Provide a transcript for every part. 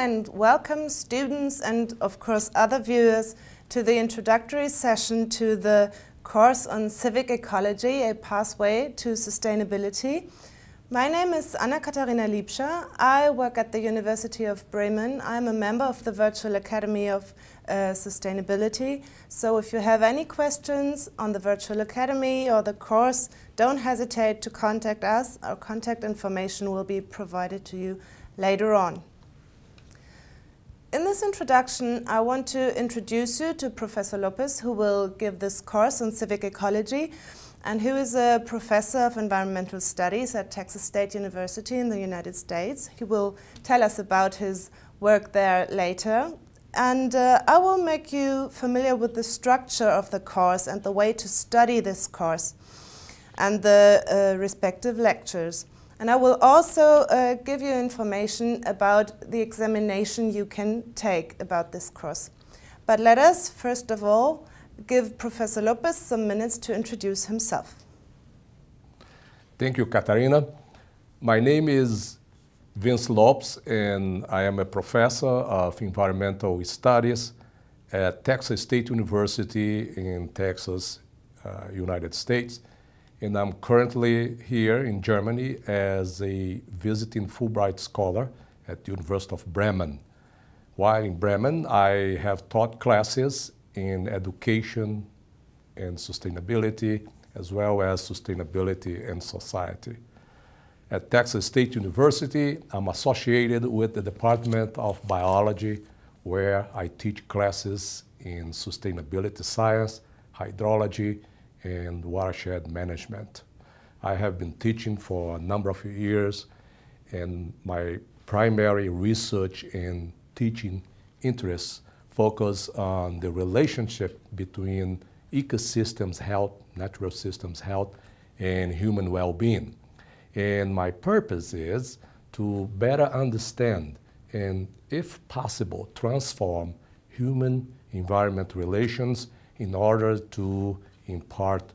and welcome students and of course other viewers to the introductory session to the course on Civic Ecology, a pathway to sustainability. My name is Anna-Katharina Liebscher. I work at the University of Bremen. I'm a member of the Virtual Academy of Sustainability. So if you have any questions on the Virtual Academy or the course, don't hesitate to contact us. Our contact information will be provided to you later on. In this introduction, I want to introduce you to Professor Lopez, who will give this course on civic ecology, and who is a professor of environmental studies at Texas State University in the United States. He will tell us about his work there later. And I will make you familiar with the structure of the course and the way to study this course and the respective lectures. And I will also give you information about the examination you can take about this course. But let us, first of all, give Professor Lopez some minutes to introduce himself. Thank you, Katarina. My name is Vince Lopes, and I am a professor of environmental studies at Texas State University in Texas, United States. And I'm currently here in Germany as a visiting Fulbright scholar at the University of Bremen. While in Bremen, I have taught classes in education and sustainability, as well as sustainability and society. At Texas State University, I'm associated with the Department of Biology, where I teach classes in sustainability science, hydrology, and watershed management. I have been teaching for a number of years, and my primary research and teaching interests focus on the relationship between ecosystems health, natural systems health, and human well-being. And my purpose is to better understand and, if possible, transform human-environment relations in order to impart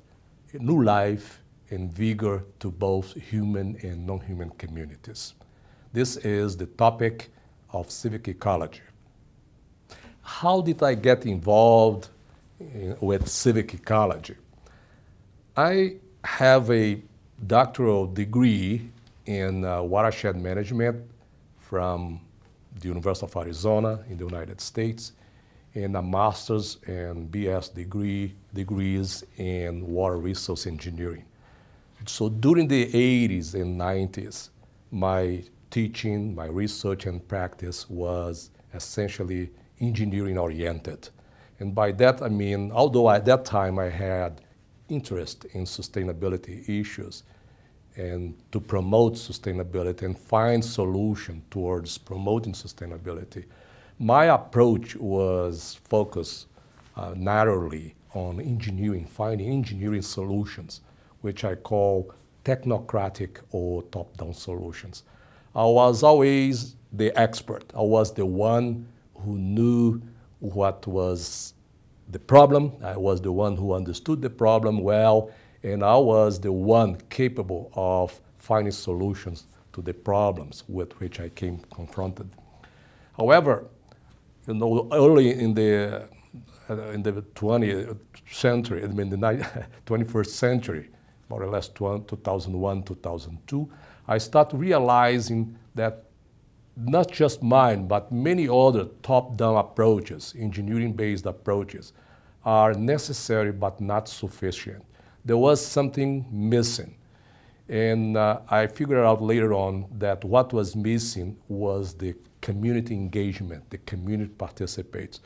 new life and vigor to both human and non-human communities. This is the topic of civic ecology. How did I get involved with civic ecology? I have a doctoral degree in watershed management from the University of Arizona in the United States, and a master's and BS degrees in water resource engineering. So during the 80s and 90s, my teaching, my research and practice was essentially engineering oriented. And by that I mean, although at that time I had interest in sustainability issues and to promote sustainability and find solutions towards promoting sustainability, my approach was focused narrowly on engineering, finding engineering solutions, which I call technocratic or top-down solutions. I was always the expert. I was the one who knew what was the problem. I was the one who understood the problem well, and I was the one capable of finding solutions to the problems with which I came confronted. However, you know, early in the 20th century, I mean the 21st century, more or less 2001, 2002, I started realizing that not just mine, but many other top-down approaches, engineering-based approaches, are necessary but not sufficient. There was something missing. And I figured out later on that what was missing was the community engagement, the community participates.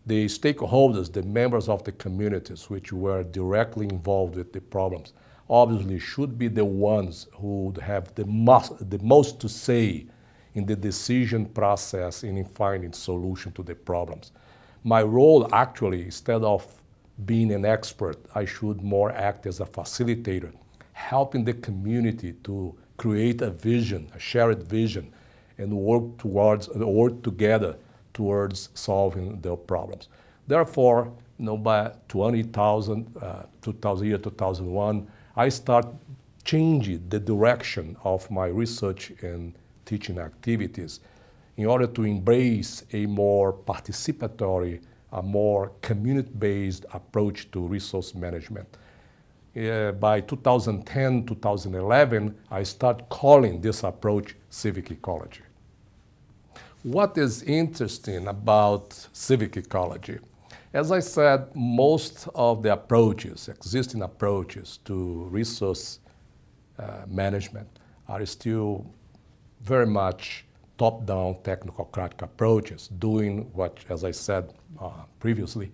The stakeholders, the members of the communities which were directly involved with the problems, obviously should be the ones who would have the most to say in the decision process and in finding solution to the problems. My role actually, instead of being an expert, I should more act as a facilitator, helping the community to create a vision, a shared vision, and work together towards solving their problems. Therefore, you know, by 2001, I start changing the direction of my research and teaching activities in order to embrace a more participatory, a more community-based approach to resource management. By 2010, 2011, I started calling this approach civic ecology. What is interesting about civic ecology? As I said, most of the approaches, existing approaches to resource management are still very much top-down technocratic approaches, doing what, as I said previously,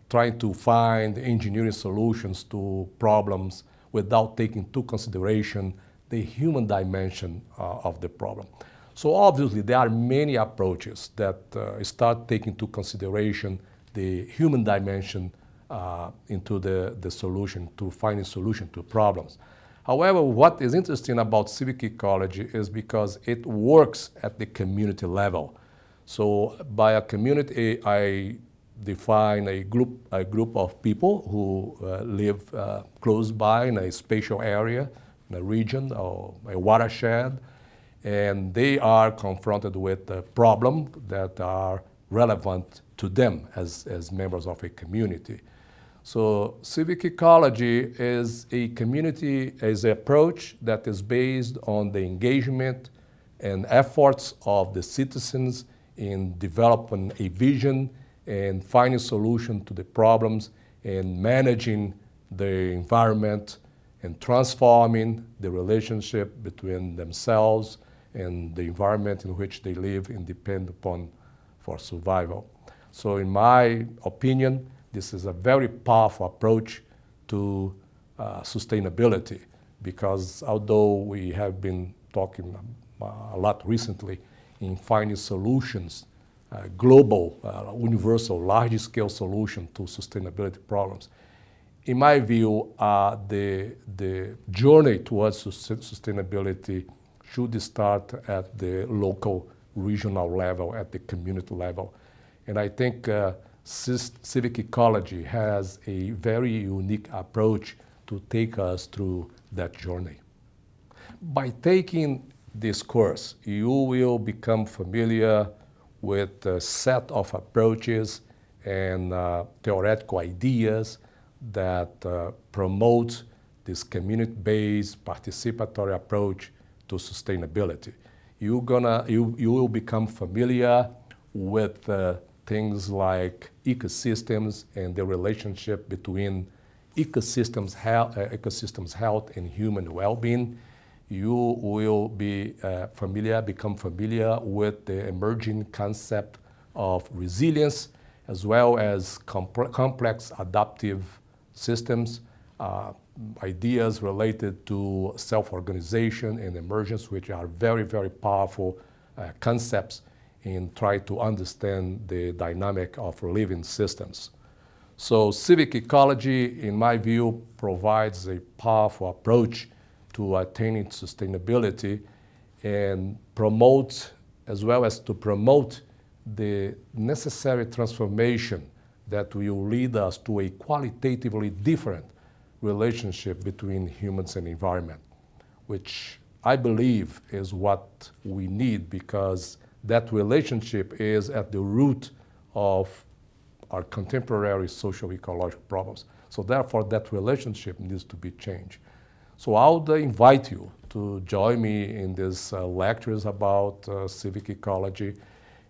trying to find engineering solutions to problems without taking into consideration the human dimension of the problem. So obviously there are many approaches that start taking into consideration the human dimension into the solution, to finding solution to problems. However, what is interesting about civic ecology is because it works at the community level. So by a community, I define a group of people who live close by in a spatial area, in a region or a watershed, and they are confronted with a problem that are relevant to them as members of a community. So civic ecology is a community, is an approach that is based on the engagement and efforts of the citizens in developing a vision and finding solution to the problems and managing the environment and transforming the relationship between themselves and the environment in which they live and depend upon for survival. So in my opinion, this is a very powerful approach to sustainability, because although we have been talking a lot recently in finding solutions, global, universal, large-scale solution to sustainability problems, in my view, the journey towards sustainability should start at the local, regional level, at the community level. And I think civic ecology has a very unique approach to take us through that journey. By taking this course, you will become familiar with a set of approaches and theoretical ideas that promote this community-based participatory approach to sustainability. You will become familiar with things like ecosystems and the relationship between ecosystems health and human well-being. You will be become familiar with the emerging concept of resilience, as well as complex adaptive systems, ideas related to self-organization and emergence, which are very, very powerful concepts in trying to understand the dynamic of living systems. So civic ecology, in my view, provides a powerful approach to attaining sustainability and promote, as well as to promote the necessary transformation that will lead us to a qualitatively different relationship between humans and environment, which I believe is what we need, because that relationship is at the root of our contemporary social ecological problems. So therefore, that relationship needs to be changed. So I would invite you to join me in these lectures about civic ecology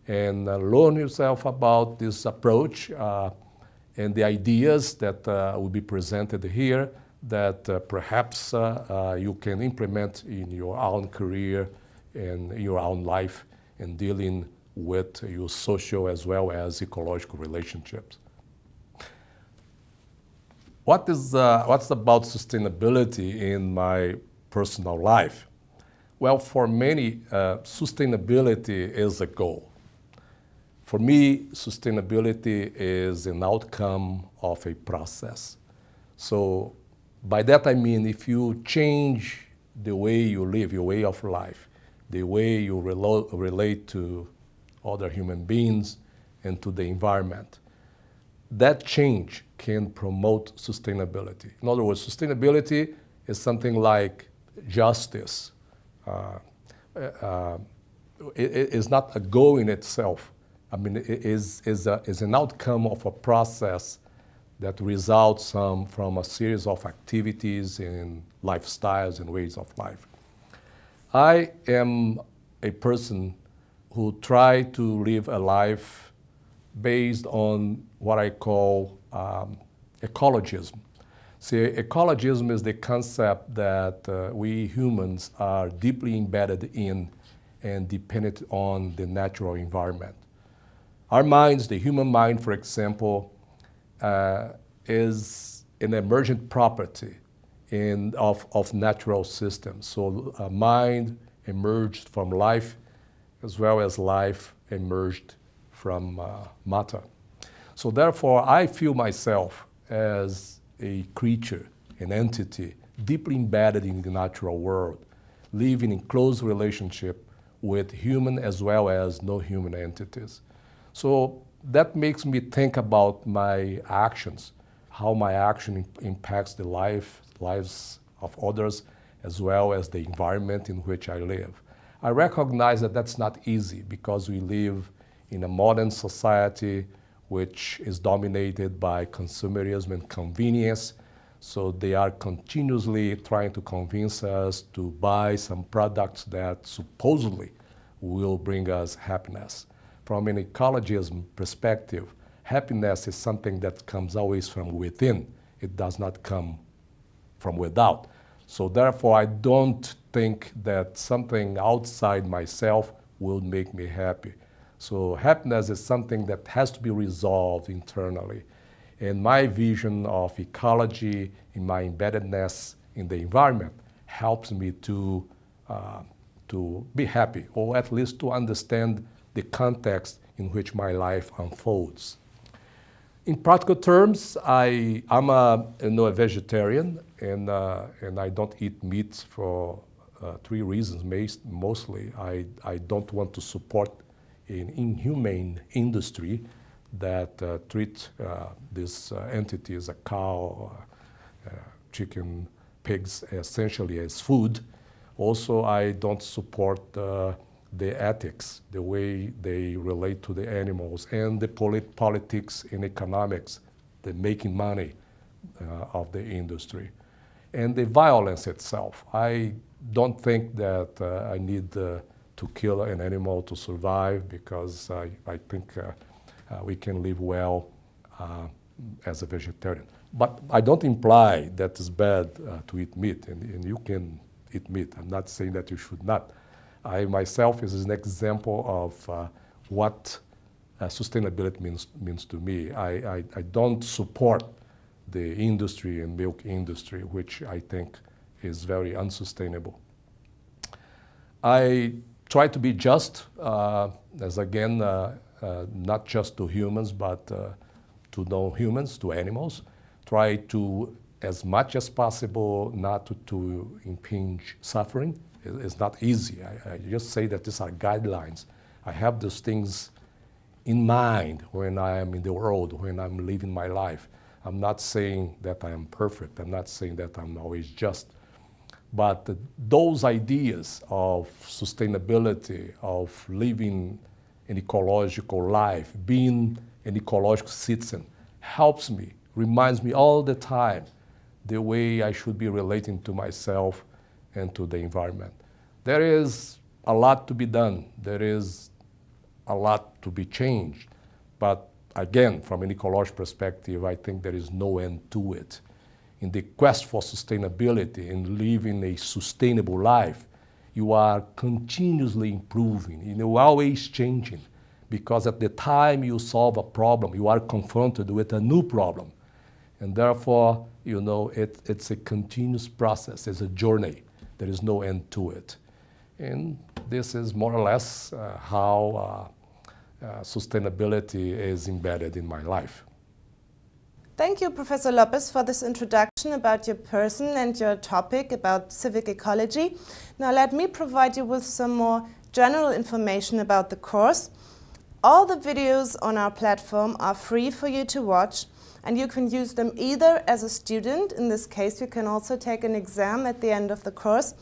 and learn yourself about this approach and the ideas that will be presented here that perhaps you can implement in your own career and your own life in dealing with your social as well as ecological relationships. What's about sustainability in my personal life? Well, for many, sustainability is a goal. For me, sustainability is an outcome of a process. So by that I mean, if you change the way you live, your way of life, the way you relate to other human beings and to the environment, that change can promote sustainability. In other words, sustainability is something like justice, is not a goal in itself. I mean, it is an outcome of a process that results from a series of activities and lifestyles and ways of life. I am a person who try to live a life based on what I call ecologism. See, ecologism is the concept that we humans are deeply embedded in and dependent on the natural environment. Our minds, the human mind, for example, is an emergent property of natural systems. So mind emerged from life as well as life emerged from matter. So therefore, I feel myself as a creature, an entity, deeply embedded in the natural world, living in close relationship with human as well as no-human entities. So that makes me think about my actions, how my action impacts the lives of others as well as the environment in which I live. I recognize that that's not easy because we live in a modern society which is dominated by consumerism and convenience. So they are continuously trying to convince us to buy some products that supposedly will bring us happiness. From an ecologism perspective, happiness is something that comes always from within. It does not come from without. So therefore, I don't think that something outside myself will make me happy. So happiness is something that has to be resolved internally. And my vision of ecology, in my embeddedness in the environment, helps me to be happy, or at least to understand the context in which my life unfolds. In practical terms, I'm a vegetarian, and I don't eat meat for 3 reasons mostly. I don't want to support an inhumane industry that treat these entities, a cow, chicken, pigs, essentially as food. Also, I don't support the ethics, the way they relate to the animals, and the politics and economics, the making money of the industry. And the violence itself. I don't think that I need to kill an animal to survive, because I think we can live well as a vegetarian. But I don't imply that it's bad to eat meat, and you can eat meat. I'm not saying that you should not. I myself is an example of what sustainability means to me. I don't support the industry and milk industry, which I think is very unsustainable. I try to be just, as again, not just to humans, but to non-humans, to animals. Try to, as much as possible, not to impinge suffering. It's not easy. I just say that these are guidelines. I have those things in mind when I am in the world, when I'm living my life. I'm not saying that I am perfect. I'm not saying that I'm always just. But those ideas of sustainability, of living an ecological life, being an ecological citizen, helps me, reminds me all the time the way I should be relating to myself and to the environment. There is a lot to be done. There is a lot to be changed. But again, from an ecological perspective, I think there is no end to it. In the quest for sustainability and living a sustainable life, you are continuously improving, you're always changing, because at the time you solve a problem, you are confronted with a new problem. And therefore, it's a continuous process, it's a journey. There is no end to it. And this is more or less how sustainability is embedded in my life. Thank you, Professor Lopez, for this introduction about your person and your topic about civic ecology. Now let me provide you with some more general information about the course. All the videos on our platform are free for you to watch, and you can use them either as a student, in this case you can also take an exam at the end of the course,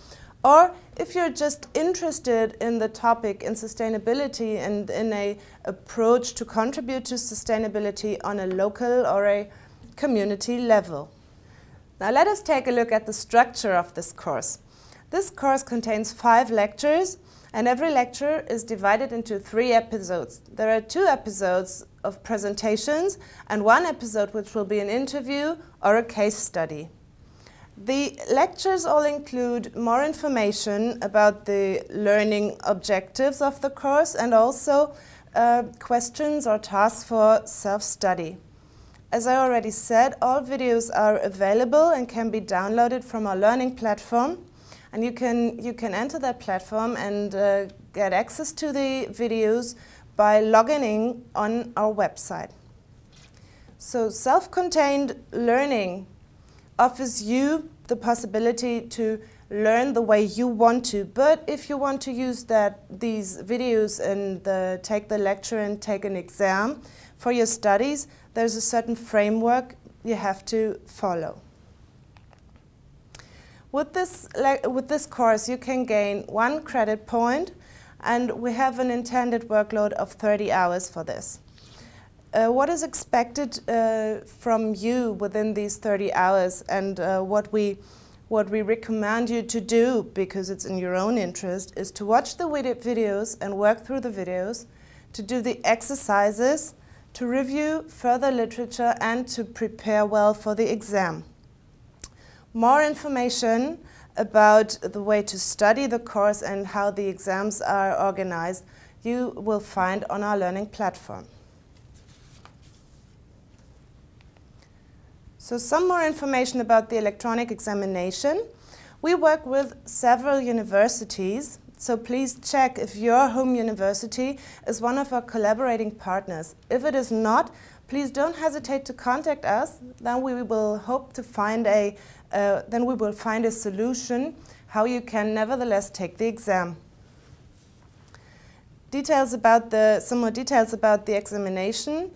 Or if you're just interested in the topic in sustainability and in an approach to contribute to sustainability on a local or a community level. Now let us take a look at the structure of this course. This course contains 5 lectures, and every lecture is divided into 3 episodes. There are 2 episodes of presentations and 1 episode which will be an interview or a case study. The lectures all include more information about the learning objectives of the course and also questions or tasks for self-study. As I already said, all videos are available and can be downloaded from our learning platform. And you can enter that platform and get access to the videos by logging in on our website. So self-contained learning offers you the possibility to learn the way you want to, but if you want to use these videos and take the lecture and take an exam for your studies, there's a certain framework you have to follow. With this course you can gain 1 credit point, and we have an intended workload of 30 hours for this. What is expected from you within these 30 hours, and what we recommend you to do, because it's in your own interest, is to watch the videos and work through the videos, to do the exercises, to review further literature, and to prepare well for the exam. More information about the way to study the course and how the exams are organized you will find on our learning platform. So some more information about the electronic examination. We work with several universities, so please check if your home university is one of our collaborating partners. If it is not, please don't hesitate to contact us. Then we will hope to find a solution how you can nevertheless take the exam. Some more details about the examination.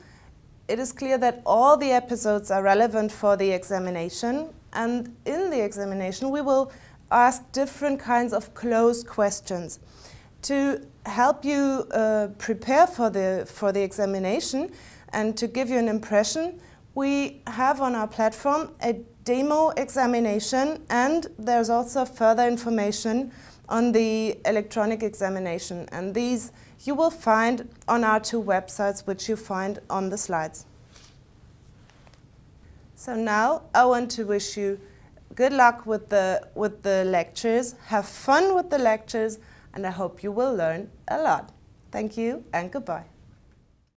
It is clear that all the episodes are relevant for the examination, and in the examination we will ask different kinds of closed questions. To help you prepare for the examination and to give you an impression, we have on our platform a demo examination, and there's also further information on the electronic examination, and these you will find on our 2 websites, which you find on the slides. So now I want to wish you good luck with the lectures, have fun with the lectures, and I hope you will learn a lot. Thank you and goodbye.